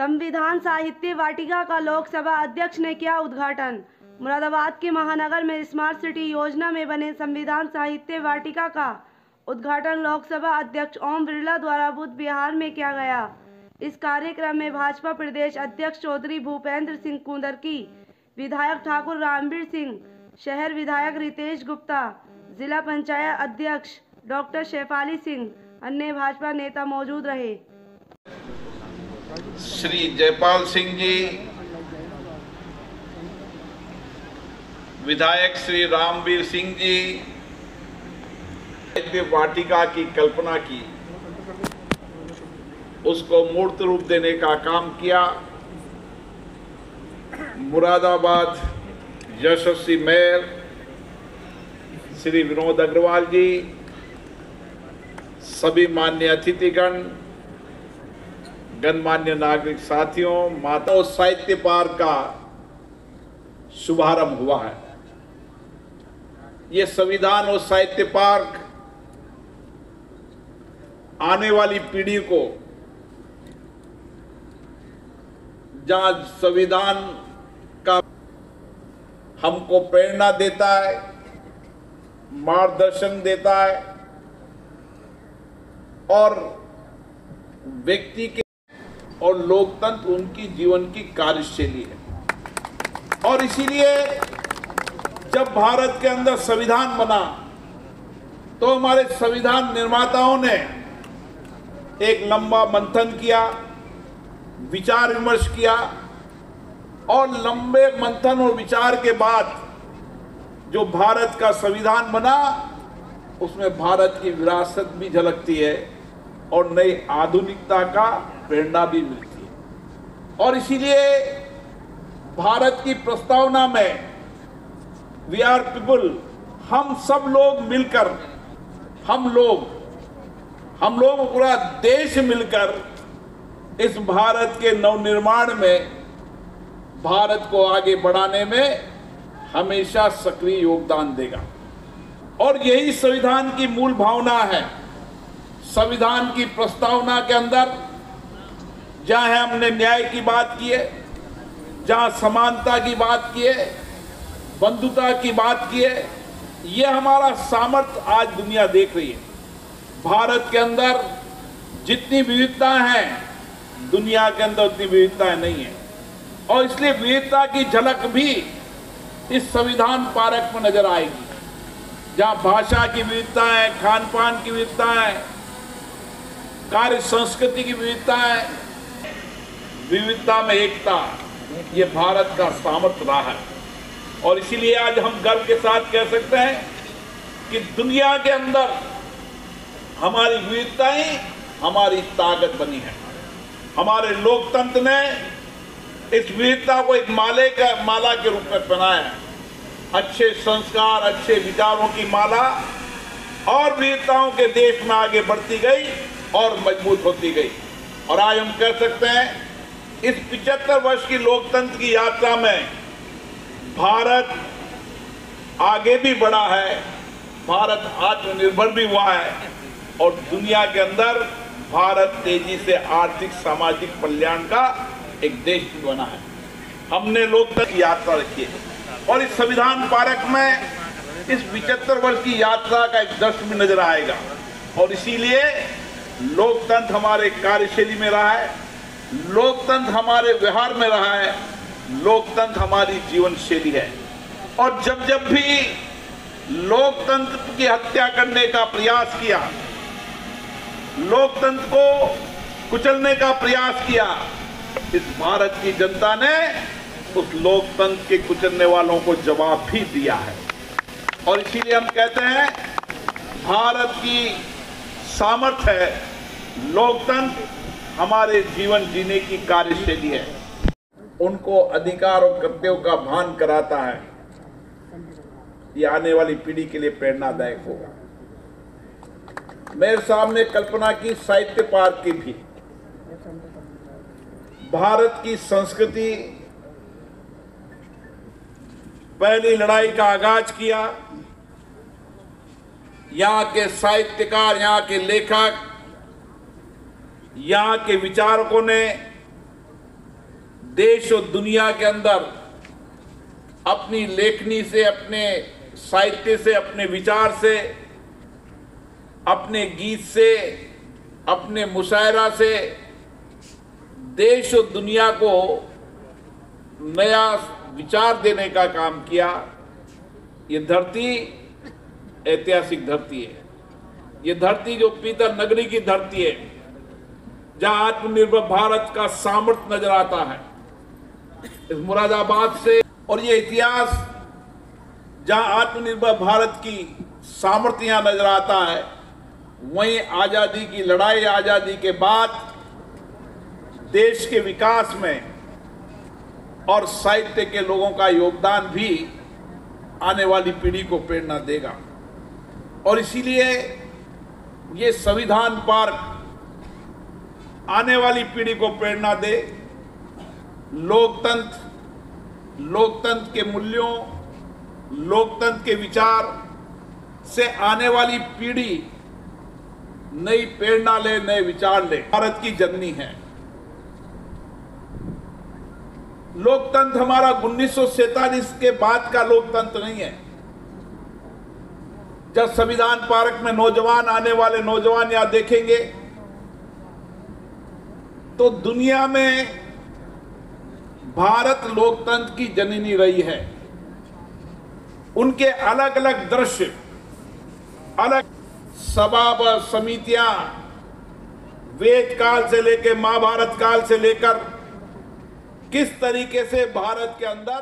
संविधान साहित्य वाटिका का लोकसभा अध्यक्ष ने किया उद्घाटन। मुरादाबाद के महानगर में स्मार्ट सिटी योजना में बने संविधान साहित्य वाटिका का उद्घाटन लोकसभा अध्यक्ष ओम बिरला द्वारा बुध विहार में किया गया। इस कार्यक्रम में भाजपा प्रदेश अध्यक्ष चौधरी भूपेंद्र सिंह कुंदरकी, विधायक ठाकुर रामवीर सिंह, शहर विधायक रितेश गुप्ता, जिला पंचायत अध्यक्ष डॉक्टर शेफाली सिंह, अन्य भाजपा नेता मौजूद रहे। श्री जयपाल सिंह जी, विधायक श्री रामवीर सिंह जी, वाटिका की कल्पना की, उसको मूर्त रूप देने का काम किया। मुरादाबाद यशस्वी मेयर श्री विनोद अग्रवाल जी, सभी मान्य अतिथिगण, गणमान्य नागरिक साथियों, माताओं, साहित्य पार्क का शुभारंभ हुआ है। ये संविधान और साहित्य पार्क आने वाली पीढ़ी को, जहां संविधान का हमको प्रेरणा देता है, मार्गदर्शन देता है और व्यक्ति के और लोकतंत्र उनकी जीवन की कार्यशैली है। और इसीलिए जब भारत के अंदर संविधान बना तो हमारे संविधान निर्माताओं ने एक लंबा मंथन किया, विचार विमर्श किया और लंबे मंथन और विचार के बाद जो भारत का संविधान बना, उसमें भारत की विरासत भी झलकती है और नई आधुनिकता का प्रेरणा भी मिलती है। और इसीलिए भारत की प्रस्तावना में वी आर पीपल, हम सब लोग मिलकर, हम लोग पूरा देश मिलकर इस भारत के नवनिर्माण में, भारत को आगे बढ़ाने में हमेशा सक्रिय योगदान देगा। और यही संविधान की मूल भावना है। संविधान की प्रस्तावना के अंदर जहां हमने न्याय की बात की है, जहां समानता की बात की है, बंधुता की बात की है, यह हमारा सामर्थ्य आज दुनिया देख रही है। भारत के अंदर जितनी विविधताएं हैं, दुनिया के अंदर उतनी विविधताएं नहीं है। और इसलिए विविधता की झलक भी इस संविधान पार्क में नजर आएगी, जहां भाषा की विविधताएं, खान पान की विविधताएं, कार्य संस्कृति की विविधताएं, विविधता में एकता, ये भारत का सामर्थ्य रहा है। और इसीलिए आज हम गर्व के साथ कह सकते हैं कि दुनिया के अंदर हमारी विविधताएं हमारी ताकत बनी है। हमारे लोकतंत्र ने इस विविधता को एक माला के रूप में पहनाया है। अच्छे संस्कार, अच्छे विचारों की माला और विविधताओं के देश में आगे बढ़ती गई और मजबूत होती गई। और आज हम कह सकते हैं इस 75 वर्ष की लोकतंत्र की यात्रा में भारत आगे भी बढ़ा है, भारत आत्मनिर्भर भी हुआ है और दुनिया के अंदर भारत तेजी से आर्थिक सामाजिक कल्याण का एक देश भी बना है। हमने लोकतंत्र की यात्रा रखी है और इस संविधान पार्क में इस 75 वर्ष की यात्रा का एक दृश्य भी नजर आएगा। और इसीलिए लोकतंत्र हमारे कार्यशैली में रहा है, लोकतंत्र हमारे व्यवहार में रहा है, लोकतंत्र हमारी जीवन शैली है। और जब जब भी लोकतंत्र की हत्या करने का प्रयास किया, लोकतंत्र को कुचलने का प्रयास किया, इस भारत की जनता ने उस लोकतंत्र के कुचलने वालों को जवाब भी दिया है। और इसीलिए हम कहते हैं भारत की सामर्थ्य है, लोकतंत्र हमारे जीवन जीने की कार्यशैली है। उनको अधिकार और कर्तव्यों का भान कराता है। ये आने वाली पीढ़ी के लिए प्रेरणादायक होगा। मेरे सामने कल्पना की साहित्य पार्क की भी। भारत की संस्कृति पहली लड़ाई का आगाज किया। यहाँ के साहित्यकार, यहाँ के लेखक, यहाँ के विचारकों ने देश और दुनिया के अंदर अपनी लेखनी से, अपने साहित्य से, अपने विचार से, अपने गीत से, अपने मुशायरा से देश और दुनिया को नया विचार देने का काम किया। ये धरती ऐतिहासिक धरती है। ये धरती जो पीतल नगरी की धरती है, जहां आत्मनिर्भर भारत का सामर्थ्य नजर आता है, इस मुरादाबाद से। और ये इतिहास जहां आत्मनिर्भर भारत की सामर्थ्य यहां नजर आता है, वहीं आजादी की लड़ाई, आजादी के बाद देश के विकास में और साहित्य के लोगों का योगदान भी आने वाली पीढ़ी को प्रेरणा देगा। और इसीलिए ये संविधान पार्क आने वाली पीढ़ी को प्रेरणा दे। लोकतंत्र के मूल्यों, लोकतंत्र के विचार से आने वाली पीढ़ी नई प्रेरणा ले, नए विचार ले। भारत की जननी है। लोकतंत्र हमारा 1947 के बाद का लोकतंत्र नहीं है। जब संविधान पार्क में नौजवान, आने वाले नौजवान यहां देखेंगे तो दुनिया में भारत लोकतंत्र की जननी रही है। उनके अलग अलग दृश्य, अलग सभा समितियां, वेद काल से लेकर महाभारत काल से लेकर किस तरीके से भारत के अंदर